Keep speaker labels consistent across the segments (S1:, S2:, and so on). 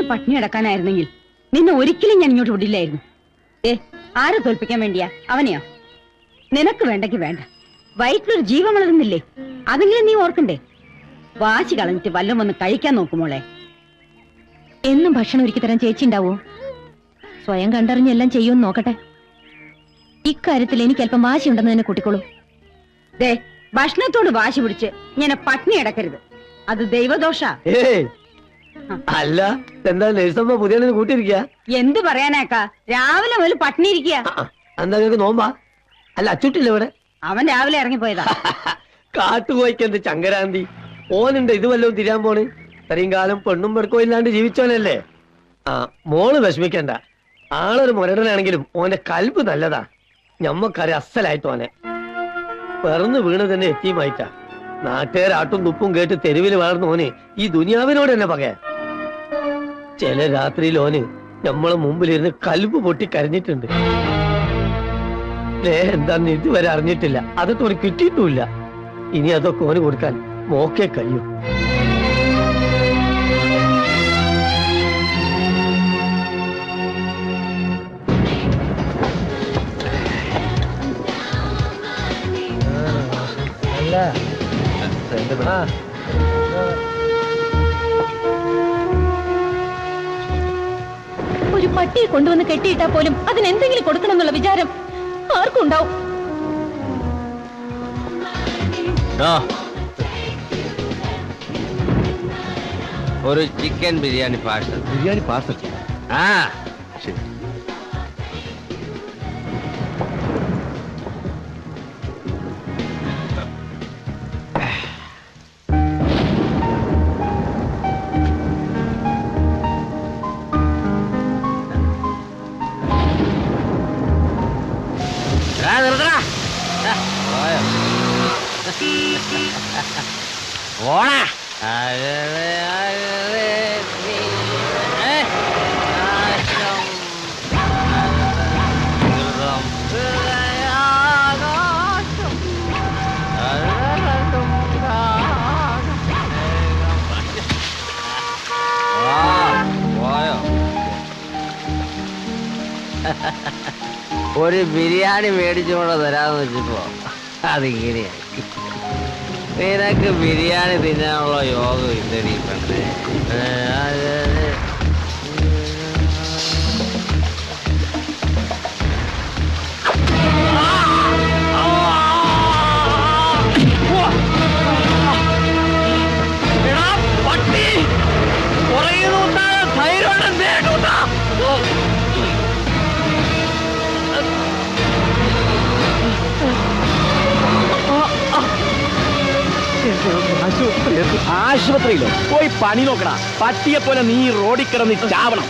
S1: ജീവന് പട്ടിണി അടക്കാനായിരുന്നെങ്കിൽ നിന്നെ ഒരിക്കലും ഞാൻ ഇങ്ങോട്ട് വിടില്ലായിരുന്നു. ആരെ തോൽപ്പിക്കാൻ വേണ്ടിയാ? അവനെയോ? നിനക്ക് വേണ്ടെങ്കി വേണ്ട, വയറ്റിലൊരു ജീവൻ വളരുന്നില്ലേ, അതെങ്കിലും നീ ഓർക്കണ്ടേ? വാശി കളഞ്ഞിട്ട് വല്ലതും ഒന്ന് കഴിക്കാൻ നോക്കുമോളെ.
S2: എന്നും ഭക്ഷണം ഒരുക്കി തരാൻ ചേച്ചി ഉണ്ടാവോ? സ്വയം കണ്ടറിഞ്ഞെല്ലാം ചെയ്യുമെന്ന് നോക്കട്ടെ. ഇക്കാര്യത്തിൽ എനിക്ക് അല്പം വാശി ഉണ്ടെന്ന് തന്നെ കൂട്ടിക്കോളൂ.
S1: ഭക്ഷണത്തോട് വാശി പിടിച്ച് ഇങ്ങനെ പട്ടിണി അടക്കരുത്, അത് ദൈവദോഷ.
S3: അല്ല, എന്താ നഴ്സമ്മ പുതിയ കൂട്ടിയിരിക്ക?
S1: എന്ത് പറയാനാക്കാ, രാവിലെ മുതൽ പട്ടിണി ഇരിക്കുക.
S3: എന്താ നോമ്പാ? അല്ല, അച്ചുട്ടില്ല ഇവിടെ?
S1: അവൻ രാവിലെ ഇറങ്ങിപ്പോയതാ.
S3: കാട്ടുപോയിക്കെന്ത് ചങ്കരാന്തി ഓനുണ്ട് ഇത് വല്ലതും തിരിയാൻ പോണ്. ഇത്രയും കാലം പെണ്ണും പെടുക്കോ ഇല്ലാണ്ട് ജീവിച്ചോനല്ലേ. മോള് വിഷമിക്കണ്ട, ആളൊരു മുരടനാണെങ്കിലും ഓന്റെ കൽബ് നല്ലതാ. ഞമ്മക്കറി അസലായിട്ട് ഓനെ പിറന്നു വീണ് തന്നെ എത്തിയുമായിട്ടാ. നാട്ടുകാരാട്ടും തുപ്പും കേട്ട് തെരുവിൽ വളർന്ന ഓന് ഈ ദുനിയാവിനോട് തന്നെ പകയാ. ചില രാത്രിയിൽ ഓന് നമ്മളെ മുമ്പിലിരുന്ന് കൽബ് പൊട്ടി കരഞ്ഞിട്ടുണ്ട്. എന്താന്ന് ഇതുവരെ അറിഞ്ഞിട്ടില്ല, അതൊക്കെ ഓന് കിട്ടിയിട്ടുമില്ല. ഇനി അതൊക്കെ ഓന് കൊടുക്കാൻ മോക്കേ കഴിയും.
S2: ഒരു പട്ടിയെ കൊണ്ടുവന്ന് കെട്ടിയിട്ടാ പോലും അതിനെന്തെങ്കിലും കൊടുക്കണം എന്നുള്ള വിചാരം ആർക്കും ഉണ്ടാവും.
S4: ഒരു chicken biryani parcel.
S3: Biryani parcel?
S4: ആ
S3: ശരി.
S4: ഓണ ഒരു ബിരിയാണി മേടിച്ചുകൊണ്ട് തരാന്ന് വെച്ചപ്പോ അതിങ്ങനെയായി. നിനക്ക് ബിരിയാണി തിന്നാനുള്ള യോഗം ഇല്ലടി പെണ്ണേ.
S5: ആശുപത്രിയിലോ പോയി പണി നോക്കണ. പട്ടിയെ പോലെ നീ റോഡിൽ കിടന്ന് ചാവണം.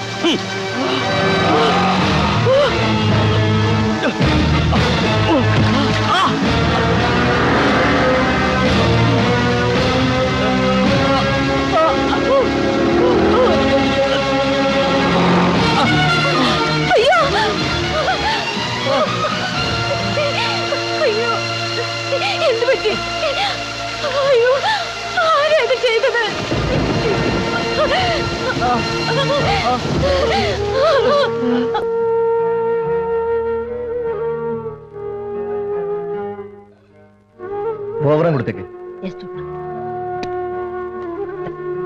S2: എന്ത് പറ്റി? അയ്യോ, ആരാ ഇത് ചെയ്തത്?
S3: ഓവറാൻ കൊടുത്തേക്ക്.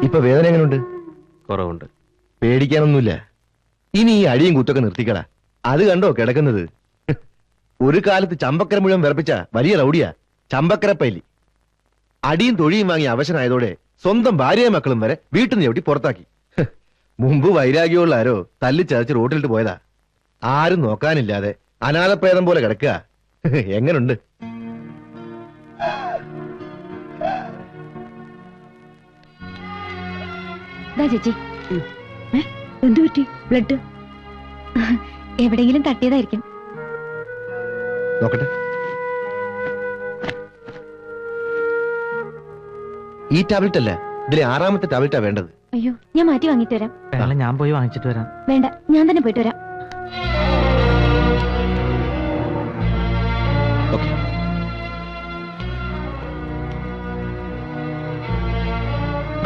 S3: ഇപ്പൊ വേദന എങ്ങനെയുണ്ട്?
S4: കുറവുണ്ട്.
S3: പേടിക്കാനൊന്നുമില്ല. ഇനി ഈ അടിയും കുത്തൊക്കെ നിർത്തിക്കടാ. അത് കണ്ടോ കിടക്കുന്നത്? ഒരു കാലത്ത് ചമ്പക്കര മുഴുവൻ വിറപ്പിച്ച വലിയ റൗഡിയാ ചമ്പക്കരപ്പല്ലി. അടിയും തൊഴിയും വാങ്ങി അവശനായതോടെ സ്വന്തം ഭാര്യയും മക്കളും വരെ വീട്ടിൽ നിന്ന് ചവിട്ടി പുറത്താക്കി. മുമ്പ് വൈരാഗ്യമുള്ള ആരോ തല്ലിച്ചതച്ച് റോട്ടിലിട്ട് പോയതാ. ആരും നോക്കാനില്ലാതെ അനാഥപ്രേതം പോലെ കിടക്കുക. എങ്ങനുണ്ട്?
S2: ചേച്ചി,
S1: എന്തു പറ്റി? ബ്ലഡ്
S2: എവിടെയെങ്കിലും തട്ടിയതായിരിക്കും.
S3: നോക്കട്ടെ. ഈ ടാബ്ലറ്റ് അല്ല, ഇതിലെ 6ാമത്തെ ടാബ്ലറ്റാ വേണ്ടത്.
S2: അയ്യോ, ഞാൻ മാറ്റി വാങ്ങിട്ട് വരാം.
S5: ഞാൻ പോയി വാങ്ങിച്ചിട്ട് വരാം.
S2: വേണ്ട, ഞാൻ തന്നെ പോയിട്ട് വരാം.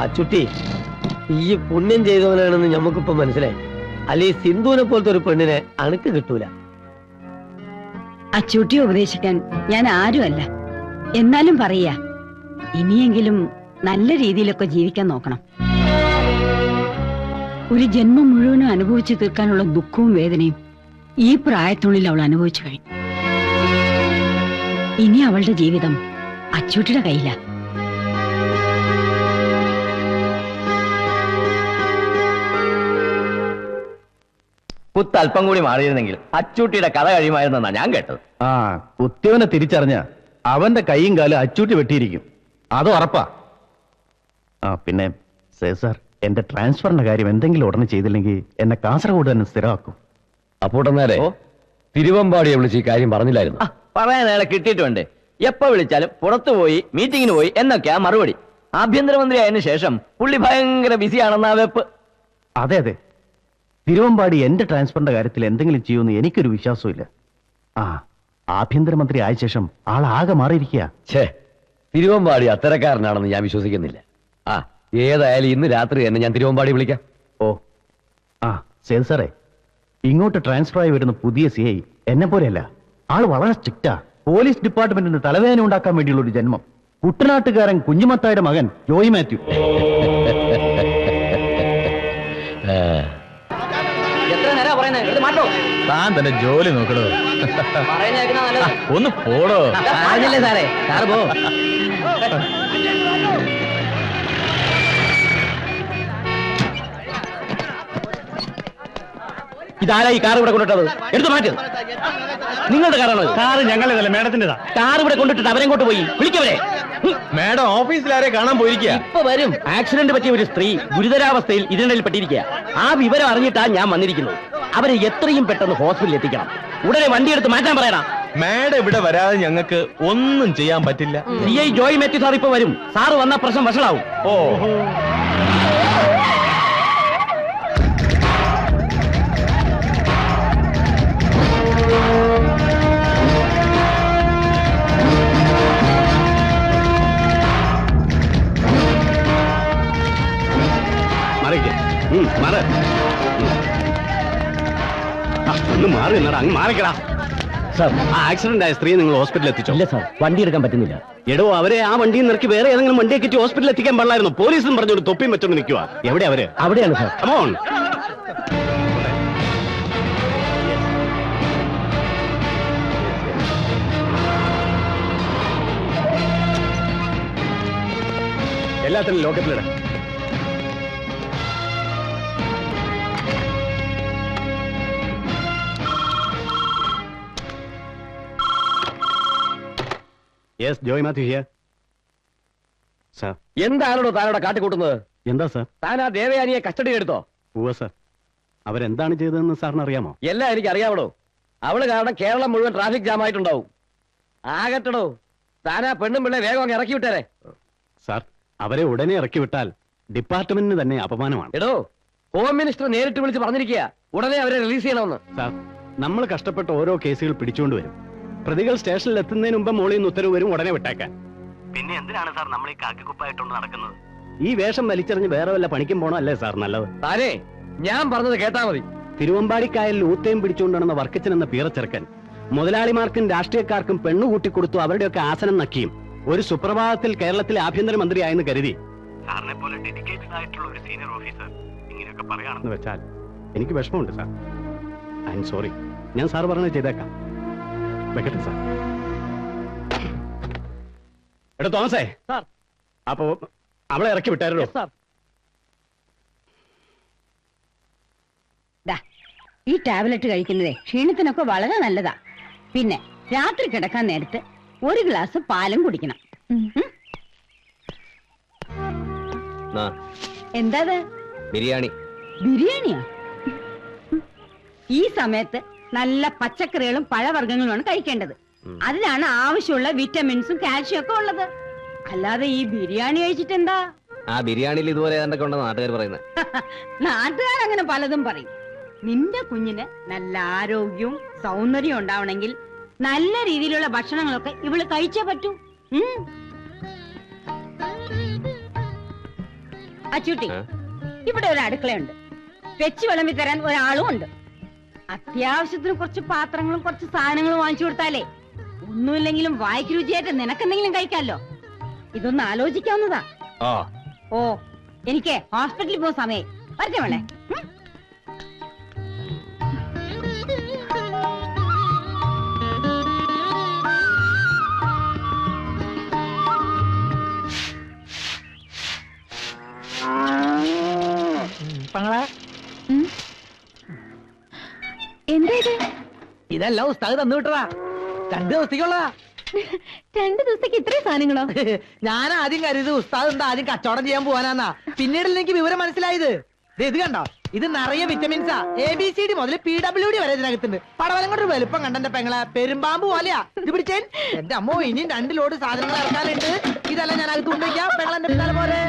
S3: അച്ചുട്ടി, ഈ പുണ്യം ചെയ്തവനാണെന്ന് ഞമ്മക്കിപ്പോ മനസ്സിലായി. അല്ലെ സിന്ധുവിനെ പോലത്തെ ഒരു പെണ്ണിനെ അണുക്ക് കിട്ടൂല.
S1: അച്ചൂട്ടിയെ ഉപദേശിക്കാൻ ഞാൻ ആരുമല്ല. എന്നാലും പറയാ, ഇനിയെങ്കിലും നല്ല രീതിയിലൊക്കെ ജീവിക്കാൻ നോക്കണം. ഒരു ജന്മം മുഴുവനും അനുഭവിച്ചു തീർക്കാനുള്ള ദുഃഖവും വേദനയും ഈ പ്രായത്തുള്ളിൽ അവൾ അനുഭവിച്ചു കഴിഞ്ഞു. ഇനി അവളുടെ ജീവിതം അച്ചൂട്ടിയുടെ കയ്യിലാ.
S5: കുത്ത് അല്പം കൂടി മാറിയിരുന്നെങ്കിൽ അച്ചൂട്ടിയുടെ കഥ കഴിയുമായിരുന്നാ ഞാൻ കേട്ടത്.
S6: ആ കുത്തിയവനെ തിരിച്ചറിഞ്ഞ അവന്റെ കൈയും കാലും അച്ചൂട്ടി വെട്ടിയിരിക്കും, അത് ഉറപ്പാ. ആ പിന്നെ സാർ, എന്റെ ട്രാൻസ്ഫറിന്റെ കാര്യം എന്തെങ്കിലും ഉടനെ ചെയ്തില്ലെങ്കിൽ എന്നെ കാസർഗോഡ് തന്നെ സ്ഥിരമാക്കും.
S7: അപ്പോട്ടെന്നേരെ തിരുവമ്പാടിയെ വിളിച്ച് ഈ കാര്യം പറഞ്ഞില്ലായിരുന്നു?
S5: പറയാൻ അയാളെ കിട്ടിയിട്ടുണ്ട്. എപ്പോ വിളിച്ചാലും പുറത്തു പോയി മീറ്റിങ്ങിന് പോയി എന്നൊക്കെയാ മറുപടി. ആഭ്യന്തരമന്ത്രി ആയതിനു ശേഷം പുള്ളി ഭയങ്കര ബിസിയാണെന്നാ വെപ്പ്.
S6: അതെ അതെ, തിരുവമ്പാടി എന്റെ ട്രാൻസ്ഫറിന്റെ കാര്യത്തിൽ എന്തെങ്കിലും ചെയ്യുമെന്ന് എനിക്കൊരു വിശ്വാസമില്ല. ആ ആഭ്യന്തരമന്ത്രി ആയ ശേഷം ആളാകെ മാറിയിരിക്കുക.
S7: ഛേ, തിരുവമ്പാടി അത്തരക്കാരനാണെന്ന് ഞാൻ വിശ്വസിക്കുന്നില്ല. ആ ഏതായാലും ഇന്ന് രാത്രി തന്നെ ഞാൻ തിരുവമ്പാടി വിളിക്കാം.
S6: ഓ ആ സേൽ സാറേ, ഇങ്ങോട്ട് ട്രാൻസ്ഫർ ആയി വരുന്ന പുതിയ CI എന്നെ പോലെയല്ല. ആള് വളരെ സ്ട്രിക്റ്റാ. പോലീസ് ഡിപ്പാർട്ട്മെന്റിന് തലവേദന ഉണ്ടാക്കാൻ വേണ്ടിയുള്ള ഒരു ജന്മം. കുട്ടനാട്ടുകാരൻ കുഞ്ഞുമത്തായുടെ മകൻ ജോയി മാത്യു.
S5: എത്ര നേരം പറയുന്നത്? എടുത്ത് മാറ്റോ.
S6: താൻ തന്നെ ജോലി നോക്കണോ?
S5: പറയുന്നത് കേൾക്കണ നല്ലത്.
S6: ഒന്ന് പോടോ.
S5: പറഞ്ഞില്ലേ സാറേ, സാറ് പോ.
S6: ഇതാരാ ഈ കാർ ഇവിടെ കൊണ്ടിട്ടത്? എടുത്തു മാറ്റ്. നിങ്ങളുടെ കാറാണോ? കാറ് ഞങ്ങളേതല്ല, മേഡത്തിന്റെതാ. കാർ ഇവിടെ കൊണ്ടിട്ടിട്ട് അവരെങ്ങോട്ട് പോയി? വിളിക്കവരെ. മേഡം ഓഫീസിലാരെ കാണാൻ പോയിരിക്കുക.
S5: ഇപ്പൊ വരും.
S6: ആക്സിഡന്റ് പറ്റിയ ഒരു സ്ത്രീ ഗുരുതരാവസ്ഥയിൽ ഇതിനിടയിൽ പെട്ടിരിക്കുക. ആ വിവരം അറിഞ്ഞിട്ടാ ഞാൻ വന്നിരിക്കുന്നത്. അവരെ എത്രയും പെട്ടെന്ന് ഹോസ്പിറ്റലിൽ എത്തിക്കണം. ഉടനെ വണ്ടി എടുത്ത് മാറ്റാൻ പറയണം.
S8: മാഡം ഇവിടെ വരാതെ ഞങ്ങൾക്ക് ഒന്നും ചെയ്യാൻ പറ്റില്ല.
S6: CI ജോയി മാത്യു സാർ ഇപ്പൊ വരും. സാറ് വന്ന പ്രശ്നം വഷളാവും.
S8: ഓ
S6: ഒന്ന് മാറി നിന്നടാ, അങ്ങ് മാറിക്കടാ. സാർ, ആ ആക്സിഡന്റ് ആയ സ്ത്രീയെ നിങ്ങൾ ഹോസ്പിറ്റലിൽ എത്തിച്ചോ? ഇല്ല സാർ, വണ്ടി എടുക്കാൻ പറ്റുന്നില്ല. എടോ, അവരെ ആ വണ്ടിയിൽ നിറക്കി വേറെ ഏതെങ്കിലും വണ്ടിയെ കയറ്റി ഹോസ്പിറ്റലിൽ എത്തിക്കാൻ പാടില്ലായിരുന്നു. പോലീസും പറഞ്ഞൊരു തൊപ്പിയും വെച്ചോണ്ട് നിൽക്കുക. എവിടെ അവര്? അവിടെയാണ് സാർ. കമോൺ. എല്ലാത്തിനും ലോക്കപ്പിലിട. Yes, Joy Mathew here. Sir.
S7: എന്താണോ താനോടെ കാട്ടിക്കൂട്ടുന്നത്?
S6: എന്താ സാർ?
S7: താൻ ആ ദേവയാനിയെ കസ്റ്റഡിയിൽ എടുത്തോ?
S6: ഉവ്വ സാർ. അവരെന്താണ് ചെയ്തതെന്ന് സാറിന് അറിയാമോ?
S7: എല്ലാം എനിക്ക് അറിയാമോ. അവള് കാരണം കേരളം മുഴുവൻ ട്രാഫിക് ജാം ആയിട്ടുണ്ടാവും. ആകട്ടടോ, താനാ പെണ്ണും പിള്ളേ വേഗം അങ്ങ് ഇറക്കി വിട്ടേരെ.
S6: സാർ, അവരെ ഉടനെ ഇറക്കി വിട്ടാൽ ഡിപ്പാർട്ട്മെന്റിന് തന്നെ അപമാനമാണ്.
S7: എടോ, ഹോം മിനിസ്റ്റർ നേരിട്ട് വിളിച്ച് പറഞ്ഞിരിക്കുക ഉടനെ അവരെ റിലീസ് ചെയ്യണമെന്ന്.
S6: സാർ, നമ്മൾ കഷ്ടപ്പെട്ട ഓരോ കേസുകൾ പിടിച്ചുകൊണ്ട് വരും. പ്രതികൾ സ്റ്റേഷനിൽ എത്തുന്നതിന് മുമ്പ് മോളിൽ നിന്ന് ഉത്തരവ് വരും ഉടനെ വിട്ടേക്കാൻ. പിന്നെ എന്തിനാണ് സാർ നമ്മൾ ഈ കാക്കിക്കുപ്പായിട്ടുണ്ട് നടക്കുന്നത്? ഈ വേഷം വലിച്ചെറിഞ്ഞ് വേറെ വല്ല പണിക്കും പോണോ അല്ലേ സാർ നല്ലത്?
S7: താനേ ഞാൻ പറഞ്ഞത് കേട്ടാ മതി.
S6: തിരുവമ്പാടിക്കായലിൽ ഊത്തയും പിടിച്ചുകൊണ്ടുവന്ന വർക്കച്ചൻ എന്ന പീറച്ചെറുക്കൻ മുതലാളിമാർക്കും രാഷ്ട്രീയക്കാർക്കും പെണ്ണുകൂട്ടി കൊടുത്തു അവരുടെയൊക്കെ ആസനം നക്കിയും ഒരു സുപ്രഭാതത്തിൽ കേരളത്തിലെ ആഭ്യന്തരമന്ത്രിയായെന്ന് കരുതി സാറിനെ പോലെ ഡെഡിക്കേറ്റഡ് ആയിട്ടുള്ള ഒരു സീനിയർ ഓഫീസർ ഇങ്ങനെയൊക്കെ പറയുകയാണെന്ന് വെച്ചാൽ എനിക്ക് വിഷമമുണ്ട് സാർ. I am sorry. ഞാൻ സാർ പറഞ്ഞത് ചെയ്തേക്കാം. വെക്കട്ടെ സാർ. എടാ തോമസേ,
S5: സാർ.
S6: അപ്പോ അവളെ ഇറക്കി വിട്ടാരോ?
S5: സാർ.
S1: ഈ ടാബ്ലറ്റ് കഴിക്കുന്നതേ ക്ഷീണത്തിനൊക്കെ വളരെ നല്ലതാ. പിന്നെ രാത്രി കിടക്കാൻ നേരത്ത് ഒരു ഗ്ലാസ് പാലും കുടിക്കണം. എന്താ
S7: ബിരിയാണി?
S1: ബിരിയാണിയാ? ഈ സമയത്ത് നല്ല പച്ചക്കറികളും പഴവർഗ്ഗങ്ങളുമാണ് കഴിക്കേണ്ടത്. അതിലാണ് ആവശ്യമുള്ള വിറ്റമിൻസും കാൽഷ്യം ഒക്കെ ഉള്ളത്. അല്ലാതെ ഈ ബിരിയാണി കഴിച്ചിട്ട് എന്താ?
S7: ആ ബിരിയാണിയിൽ ഇതുപോലെ ഏതാണ്ടൊക്കെ ഉണ്ടെന്ന് നാട്ടുകാർ പറയുന്നത്.
S1: നാട്ടുകാരങ്ങനെ പലതും പറയും. നിന്റെ കുഞ്ഞിന് നല്ല ആരോഗ്യവും സൗന്ദര്യവും ഉണ്ടാവണമെങ്കിൽ നല്ല രീതിയിലുള്ള ഭക്ഷണങ്ങളൊക്കെ ഇവള് കഴിച്ചേ പറ്റൂ. അച്ചൂട്ടി, ഇവിടെ ഒരു അടുക്കളയുണ്ട്, വെച്ച് വിളമ്പി തരാൻ ഒരാളും ഉണ്ട്. അത്യാവശ്യത്തിന് കുറച്ച് പാത്രങ്ങളും കുറച്ച് സാധനങ്ങളും വാങ്ങിച്ചു കൊടുത്താലേ ഒന്നുമില്ലെങ്കിലും വായിക്ക് രുചിയായിട്ട് നിനക്കെന്തെങ്കിലും കഴിക്കാമല്ലോ. ഇതൊന്ന് ആലോചിക്കാവുന്നതാ. ഓ എനിക്ക് ഹോസ്പിറ്റലിൽ പോകുന്ന സമയം വരട്ടെ വേളെ.
S2: എന്താ ഇത്?
S3: ഇതല്ല ഉസ്താദ് തന്നു വിട്ടതാ, 2 ദിവസത്തേക്കുള്ളതാ.
S2: 2 ദിവസത്തേക്ക് ഇത്രയും സാധനങ്ങളോ?
S3: ഞാൻ ആദ്യം കരുത് ഉസ്താദ് എന്താ ആദ്യം കച്ചവടം ചെയ്യാൻ പോവാനാന്നാ. പിന്നീട് എനിക്ക് വിവരം മനസ്സിലായത്. ഇത് കണ്ടോ, ഇത് നിറയെ വിറ്റമിൻസാ. ABCD മുതൽ PWD വരെ ഇതിനകത്തുണ്ട്. പടവലം കൊണ്ട് വലുപ്പം കണ്ടെന്റെ പെങ്ങളെ പെരുമ്പാമ്പ് പോലെയാ. ഇത് പിടിച്ചേൻ എന്റെ അമ്മോ, ഇനിയും 2 ലോഡ് സാധനങ്ങൾ ഇറക്കാനുണ്ട്. ഇതെല്ലാം ഞാൻ അകത്ത് കൊണ്ടുവയ്ക്കാം. പെങ്ങളെന്റെ പിന്നാലെ പോലെ.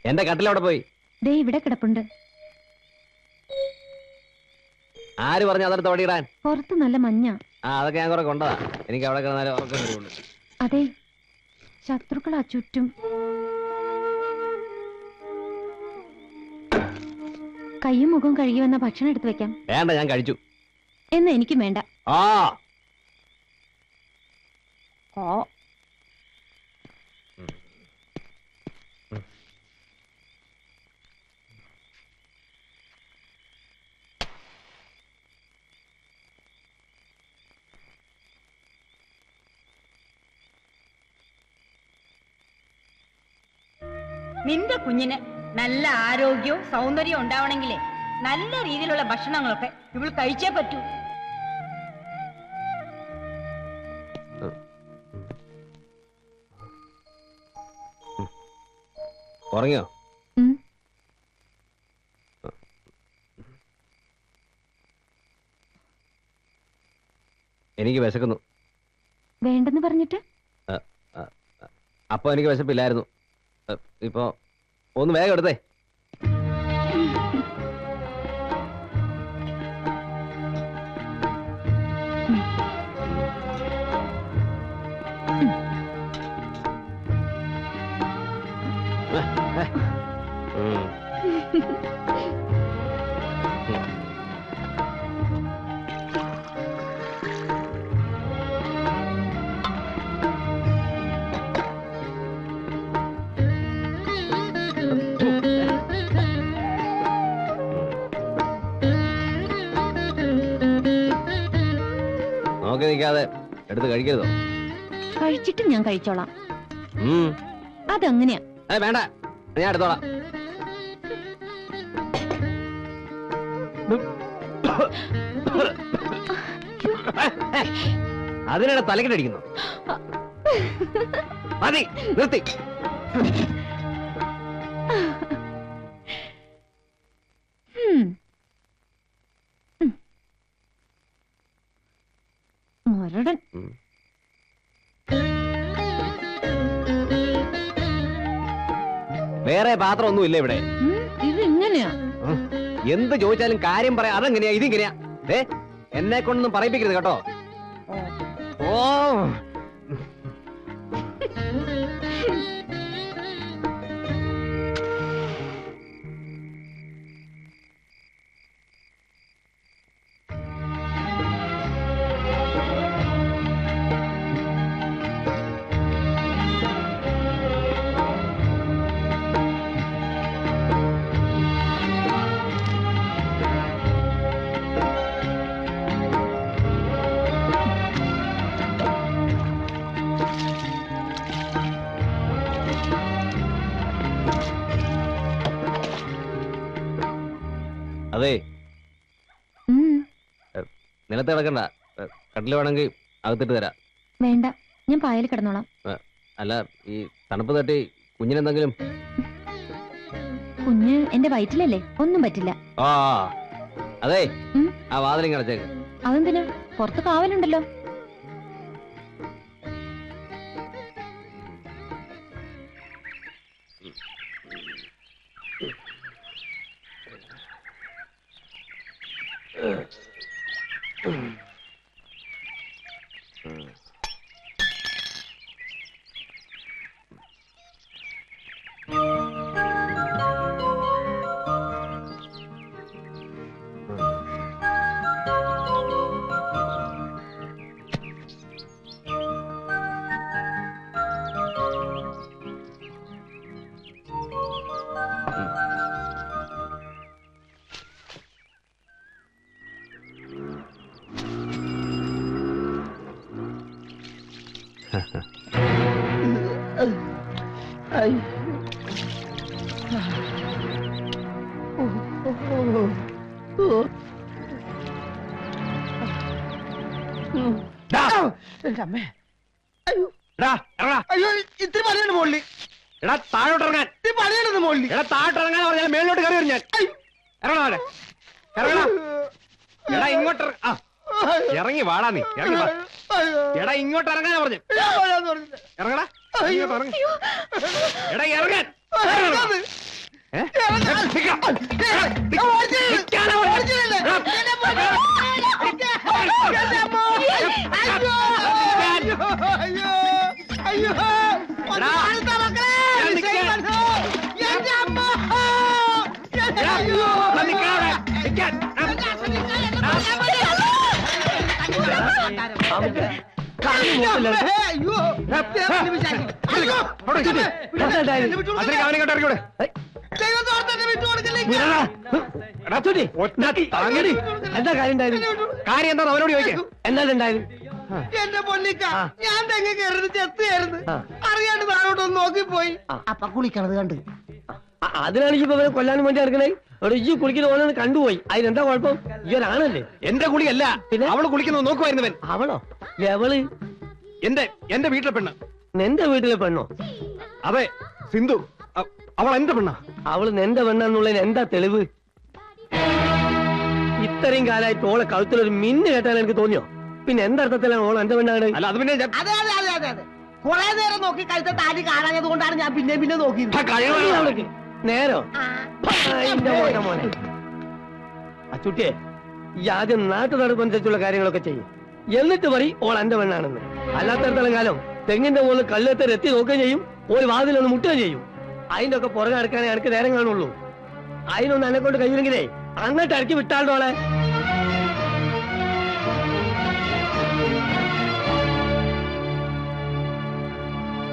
S7: എന്റെ കട്ടിലവിടെ പോയി.
S2: ദേ ഇവിടെ കിടപ്പുണ്ട്.
S7: ആര് പറഞ്ഞു അതെടുത്ത് ഓടിയിടാൻ?
S2: പുറത്ത് നല്ല മഞ്ഞ.
S7: അതൊക്കെ ഞാൻ കുറെ കൊണ്ടതാ. എനിക്ക് അവിടെ കിടന്നാലും ഉറക്കം വരുള്ളൂ.
S2: അതെ, ശത്രുക്കളാ ചുറ്റും. കയ്യും മുഖവും കഴുകി വന്ന ഭക്ഷണം എടുത്തു വെക്കാം.
S7: വേണ്ട, ഞാൻ കഴിച്ചു.
S2: എന്നാ എനിക്കും വേണ്ട.
S1: നിന്റെ കുഞ്ഞിന് നല്ല ആരോഗ്യവും സൗന്ദര്യവും ഉണ്ടാവണമെങ്കിലേ നല്ല രീതിയിലുള്ള ഭക്ഷണങ്ങളൊക്കെ ഇവൾ കഴിച്ചേ പറ്റൂ.
S7: ഉറങ്ങിയോ? എനിക്ക് വിശക്കുന്നു.
S2: വേണ്ടെന്ന് പറഞ്ഞിട്ട്?
S7: അപ്പൊ എനിക്ക് വിശപ്പില്ലായിരുന്നു. ഇപ്പൊ ഒന്ന് വേഗം എടുത്തേ. നോക്കി നിൽക്കാതെ എടുത്ത് കഴിക്കരുതോ?
S2: കഴിച്ചിട്ട് ഞാൻ കഴിച്ചോളാം. അതങ്ങനെയാ.
S7: വേണ്ട, ഞാൻ എടുത്തോളാം. അതിനിടെ തലക്കിട്ടടിക്കുന്നു. മതി, നിർത്തി.
S2: മരടൻ.
S7: വേറെ പാത്രം ഒന്നും ഇല്ല ഇവിടെ.
S2: ഇതെങ്ങനെയാ?
S7: എന്ത് ചോദിച്ചാലും കാര്യം പറയാം. അതെങ്ങനെയാ ഇതിങ്ങനെയാ? എന്നെ കൊണ്ടൊന്നും പറയിപ്പിക്കരുത് കേട്ടോ. ഓ, അതെ, നിലത്ത് കിടക്കണ്ട. കട്ടില് വേണമെങ്കിൽ അകത്തിട്ട് തരാം.
S2: വേണ്ട, ഞാൻ പായൽ കിടന്നോളാം.
S7: അല്ല, ഈ തണുപ്പ് തട്ടി കുഞ്ഞിനെന്തെങ്കിലും?
S2: കുഞ്ഞ് എന്റെ വയറ്റിലല്ലേ, ഒന്നും പറ്റില്ല.
S7: അതെ, ആ വാതിലും കിടച്ചേക്ക്.
S2: അതെന്തിനാ? പുറത്ത് കാവലുണ്ടല്ലോ.
S3: അയ്യോ ഇത്തിരി പണിയാണ് മോളിൽ.
S6: എടാ താഴോട്ടിറങ്ങാൻ.
S3: ഇത്തിരി പണിയാണെന്ന് മോളിൽ.
S6: എടാ താഴോട്ടിറങ്ങാൻ പറഞ്ഞാൽ മേളിലോട്ട് കയറി വരും ഞാൻ. ഇറങ്ങണ എടാ ഇങ്ങോട്ട് ഇറങ്ങി വാടാ നീ. ഇറങ്ങി വാ. എടാ ഇങ്ങോട്ട് ഇറങ്ങാനാ പറഞ്ഞു. ഇറങ്ങടാ. എടാ ഇറങ്ങാൻ.
S3: എന്താ കാര്യം ഉണ്ടായിരുന്നു?
S6: കാര്യം എന്താ അവനോട് ചോദിക്കാം.
S3: എന്തായാലും ഉണ്ടായത്
S9: എന്റെ പൊന്നിക്ക ഞാൻ തെങ്ങ് കയറുന്നത് ചെത്തുകയായിരുന്നു. അറിയാണ്ട് താഴോട്ടൊന്ന് നോക്കിപ്പോയി. അപ്പൊ കുളിക്കണത് കണ്ട്
S3: അതിനാണെങ്കിൽ ഇപ്പൊ ഇവരെ കൊല്ലാനും വേണ്ടി നടക്കണേ. അവിടെ ഈ കുളിക്കുന്ന ഓരോന്ന് കണ്ടുപോയി. അതിനെന്താ കുഴപ്പം? ഈ ഒരാണല്ലേ.
S6: എന്റെ കുളിയല്ല,
S3: പിന്നെ
S6: അവള് കുളിക്കുന്നത് നോക്കുമായിരുന്നവൻ.
S3: അവളോ? എവള്?
S6: എന്റെ വീട്ടിലെ പെണ്ണ്.
S3: നിന്റെ വീട്ടിലെ പെണ്ണോ?
S6: അതെ, സിന്ധു. അവൾ എന്റെ പെണ്ണ.
S3: അവള് നിന്റെ പെണ്ണെന്നുള്ളതിന് എന്താ തെളിവ്? ഇത്രയും കാലമായിട്ട് ഓളെ കഴുത്തിലൊരു മിന്ന് കേട്ടാൽ എനിക്ക് തോന്നിയോ? പിന്നെ എന്തർത്ഥത്തിലാണ് ഓൾ എന്റെ പെണ്ണാണ്?
S6: അല്ല അത് പിന്നെ
S9: അതെ അതെ അതെ അതെ അതെ കുറെ നേരം നോക്കി കഴുത്ത താലി കാണാഞ്ഞത് കൊണ്ടാണ് ഞാൻ പിന്നെ നോക്കിയത്.
S3: നേരോ? മോനെ അച്ചുട്ടിയെ, ഈ ആദ്യം നാട്ടു നടപ്പനുസരിച്ചുള്ള കാര്യങ്ങളൊക്കെ ചെയ്യും. എന്നിട്ട് പറയും ഓൾ എന്റെ പെണ്ണാണെന്ന്. അല്ലാത്തടത്തോളം കാലം തെങ്ങിന്റെ മുകളിൽ കല്ലെത്തർ എത്തി നോക്കുകയും ചെയ്യും, ഒരു വാതിലൊന്ന് മുട്ടുകയും ചെയ്യും. അതിന്റെ ഒക്കെ പുറകെ അടുക്കാനേ എനിക്ക് നേരം കാണുള്ളൂ. അതിനൊന്ന് എന്നെ കൊണ്ട് കഴിയുമെങ്കിലേ അങ്ങോട്ട് ഇറക്കി വിട്ടാളോളെ.